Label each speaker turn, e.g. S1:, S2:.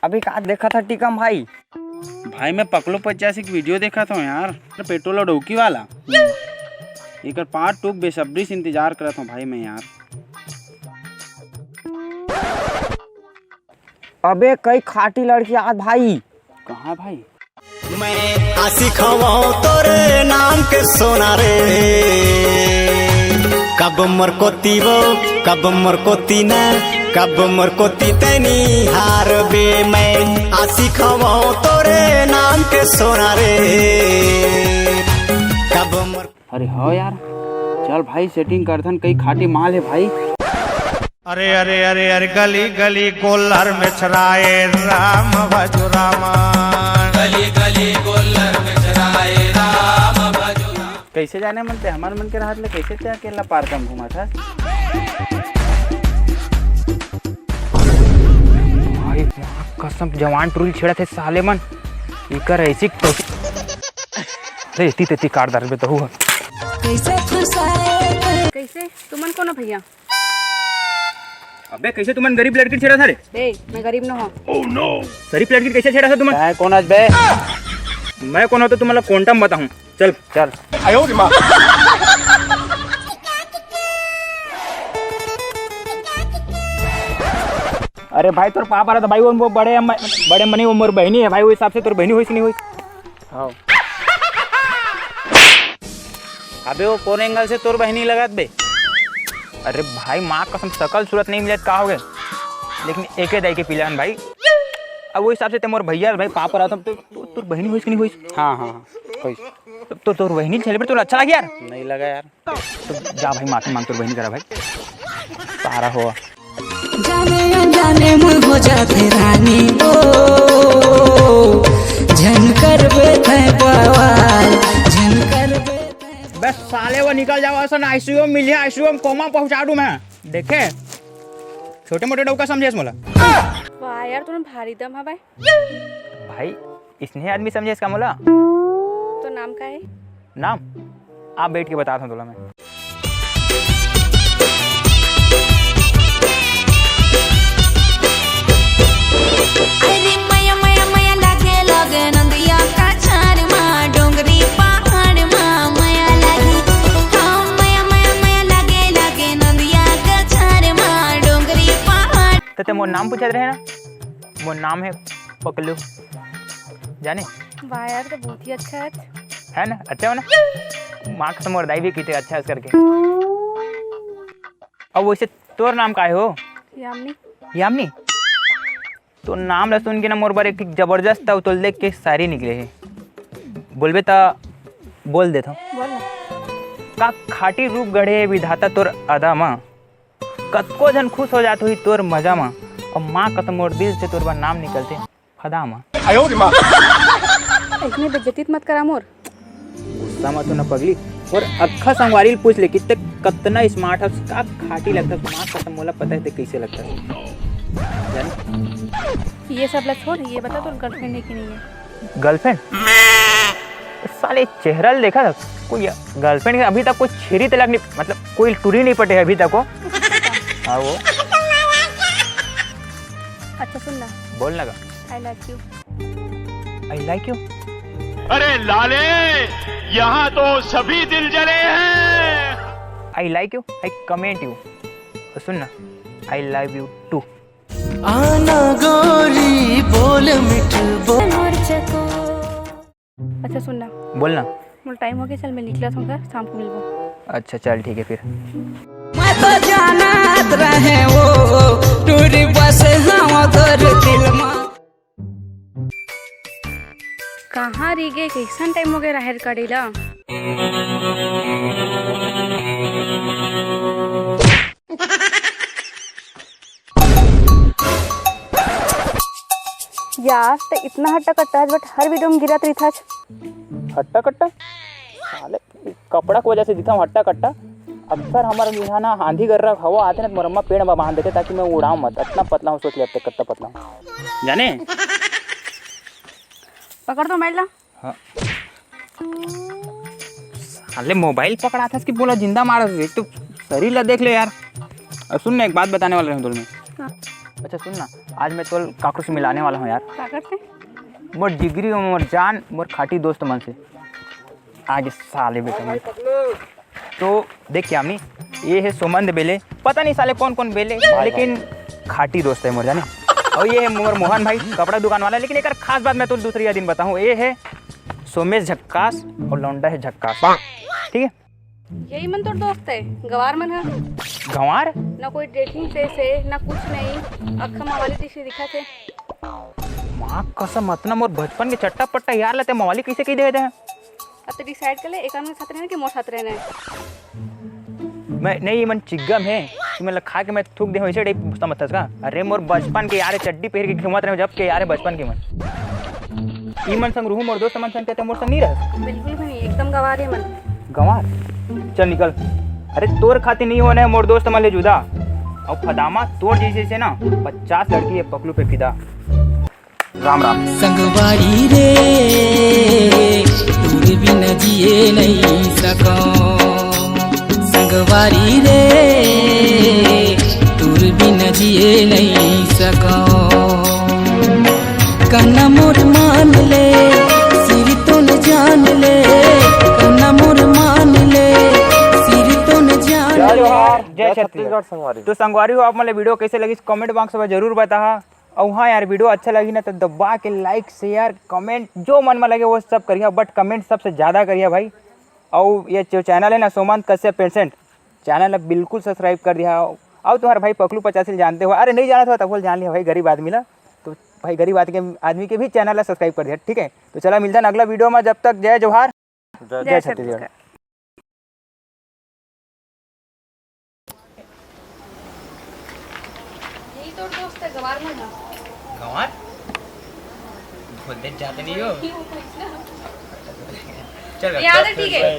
S1: अभी कहा देखा था टिकम भाई?
S2: भाई मैं पकलो 50 की वीडियो देखा था यार, पेट्रोल और डौकी वाला। एक पार्ट 2 बेसब्री से इंतजार कर रहा था भाई मैं यार।
S1: अबे कई खाटी लड़की आज भाई।
S2: कहाँ भाई?
S3: मैं आशिक हूँ तोरे नाम के सोना रे, कब मरकोती वो कब मरकोती न, कब मरकोती तेनी हार बे। मैं आशिक हूँ तोरे नाम के सोना रे, कब मर।
S2: अरे हाँ यार, चल भाई सेटिंग कर धन, कई खाटी माल है भाई।
S4: अरे अरे अरे अरे गली गली गोलर में चराए राम भजो रामा, गली गली गोलर में चराए राम भजो रामा।
S2: कैसे जाने मन थे हमारे मन के राहत ले, कैसे ते अकेला पार कम घुमा था भाई। कसम जवान टूरिल छेड़ा थे साले मन, इकर ऐसी तो इतनी तेती कारदार में तो हुआ
S5: कैसे तुमन कौन भैया?
S1: अबे कैसे तुमन गरीब लड़की छेड़ा था रे?
S5: बे मैं गरीब न हूँ।
S1: ओह नो, गरीब लड़की कैसे छेड़ा था तुमन?
S2: मैं कौन आज बे?
S1: मैं कौन हो तो तुम्हारा क्वांटम बताऊं। चल
S2: चल।
S4: आयो रे माँ।
S1: अरे भाई तोर पापा रहा था भाई, वो बड़े मनी वो मोर बहनी है भाई, वो हिसाब से तोर बहनी हुई नहीं हुई।
S2: हाँ अबे वो कौन एंगल से तोर बहनी लगात बे?
S1: अरे भाई माँ कसम शकल सूरत नहीं मिले का हो गए, लेकिन एक दाई के पिलान भाई। अब वो हिसाब से ते मोर भैया भाई पापा रहा था तो तोर बहनी हुई नहीं हुई?
S2: हाँ हाँ हाँ
S1: तो तोर बहनी सेलिब्रेट तो अच्छा लगा यार?
S2: नहीं लगा यार।
S1: तो जा भाई माफी मांग, तोर बहनी करा भाई सारा हुआ।
S6: जाने अनजाने मुझ हो जाते रानी ओ, झन कर बेथे बवाल, झन कर बेथे।
S1: बस साले वो निकल जाओ ऐसा आईसीयू में मिले, आईसीयू में कोमा पहुंचा दूं मैं। देखे छोटे मोटे डौका समझे मोला।
S5: वाह यार तुम्हें भारी दम है भाई।
S1: भाई इसने आदमी समझे इसका मोला।
S5: तो नाम का है?
S1: नाम आप बैठ के बताता हूँ तोला मैं।
S6: अरे मया मया मया लगे लगे नंदिया का छार माँ, डोंगरी पहाड़ माँ मया लगी। हाँ मया मया मया लगे लगे नंदिया का छार माँ, डोंगरी पहाड़।
S1: तो मोर नाम पूछा रहे ना, मोर नाम है पकलू, जाने?
S5: वाह यार तो बहुत ही अच्छा
S1: है ना? अच्छा हो ना? माँ कसम और दाई भी की थे अच्छा है करके। अब वैसे तोर नाम का है हो?
S5: यामिनी।
S1: यामिनी? तो नाम सुन के ना मोर बार एक जबरदस्त था तो देख के सारी निकले है। बोलबे ता बोल देता हूँ।
S5: बोल ना।
S1: का खाटी रूप गढ़े विधाता तोर अदा माँ, कतको जन खुश हो जात हुई तोर मजा माँ, और माँ कसम मोर दिल से तोर बार नाम निकलते फदा माँ।
S4: आयो रे माँ।
S5: इतनी बेइज्जती मत करा मोर।
S1: गुस्सा मत होना पगली, और अक्खा संगवारी पूछ ले कितने कतना स्मार्ट है, का खाटी लगता है माँ कसम मोला पता है कैसे लगता है जाने?
S5: ये सब लग छोड़, ये बता तो गर्लफ्रेंड है कि नहीं है?
S1: गर्लफ्रेंड? साले चेहरा देखा था कोई गर्लफ्रेंड? अभी तक कोई छेरी तलाक नहीं, मतलब कोई टूरी नहीं पटे अभी तक वो। हाँ वो
S5: अच्छा सुन ना,
S1: बोल लगा
S5: I like you.
S1: I like you?
S7: अरे लाले, यहाँ तो सभी दिल जले हैं।
S1: I like you, I comment you. सुन ना, आई लव यू टू।
S6: आना गोरी बोल मिठ बोल।
S5: अच्छा सुन ना,
S1: बोलना।
S5: मोर टाइम हो गया, चल मैं निकला था घर, शाम को मिलबो।
S1: अच्छा चल ठीक है फिर।
S6: मैं तो जानत रहे वो टूरी बस हम तोर दिल में।
S5: कहाँ रह गए, कैसन टाइम हो गया राहर कड़ेला। यार तो इतना हट्टा कट्टा है बट हर वीडियो में गिरत रही था।
S1: हट्टा कट्टा साले कपड़ा की वजह से दिखा हूँ हट्टा कट्टा। अक्सर हमारे यहाँ ना आंधी कर रहा हवा आते ना तो मरम्मा पेड़ में बांध देते ताकि मैं उड़ाऊँ मत। इतना पतला हूँ, सोच लिया कितना पतला हूँ जाने।
S5: पकड़ दो मोबाइल ला।
S1: हाँ साले मोबाइल पकड़ा था इसकी बोला जिंदा मारा एक तो शरीर ला देख ले यार। और सुन ना एक बात बताने वाला हूँ तुम्हें। अच्छा सुन ना, आज मैं तो काकू से मिलाने वाला हूँ यार।
S5: क्या करते?
S1: मोर डिग्री और मोर जान मोर खाटी दोस्त मन से आगे साले बेटा मन। तो देख क्या हमनी ये है सुमंद बेले, पता नहीं साले कौन कौन बेले, लेकिन खाटी दोस्त है मोर जाने। और ये है मोर मोहन भाई कपड़ा दुकान वाला, लेकिन एक खास बात मैं तो दूसरी दिन बताऊँ। ये है सोमेश झक्कास और लौंडा है झक्कास, ठीक है।
S5: यही मन तो दोस्त है, गवार मन है।
S1: गंवार
S5: ना कोई डेटिंग प्लेस है ना कुछ नहीं, अक्खा मवाली जैसे दिखा थे।
S1: माँ कसम मतलब मोर बचपन के चट्टा पट्टा यार लेते मवाली कैसे कही देते हैं।
S5: अब तो डिसाइड कर ले एक आदमी के साथ रहना कि मोर साथ रहना है।
S1: मैं नहीं मन चिग्गम है कि मतलब खा के मैं थूक दे वैसे टाइप पूछता मत का। अरे मोर बचपन के यार चड्डी पहन के घूमत रहे जब के यार बचपन के मन ई मन संग रहूं मोर दोस्त मन संग कहते मोर संग नहीं रह।
S5: बिल्कुल भी नहीं, एकदम गवार है मन।
S1: गंवार चल निकल। अरे तोर खाती नहीं होने मोर दोस्त मन ले जुदा और फदामा तोर जैसे से ना 50 लड़की है पकलू पे फिदा। राम राम।
S8: संगवारी रे दूर भी न जिए नहीं सको, संगवारी रे दूर भी न जिए नहीं सको। कन्ना मोर मान ले सिर तो न जान ले, कन्ना मोर मान ले सिर तो न जान
S1: जय
S8: ले।
S1: जोहार, जय छत्तीसगढ़ संगवारी। तो संगवारी हो आप मतलब वीडियो कैसे लगी कमेंट बॉक्स में जरूर बता। और हाँ यार वीडियो अच्छा लगी ना तो दबा के लाइक शेयर कमेंट जो मन में लगे वो सब करिए, बट कमेंट सबसे ज़्यादा करिए भाई। और ये जो चैनल है ना सोमंत कश्यप पेशेंट चैनल बिल्कुल सब्सक्राइब कर दिया। और तुम्हारे भाई पकलू 85 जानते हो, अरे नहीं जाना था तब बोल जान लिया भाई, गरीब आदमी ला तो भाई गरीब आदमी के भी चैनल सब्सक्राइब कर दिया, ठीक है। तो चला मिलता है अगला वीडियो में, जब तक जय जोहार जय छत्तीसगढ़।
S5: यही तो दोस्त है, गवार मन है।
S1: गंवार बोलते जाते नहीं हो। चल
S5: याद है, ठीक है।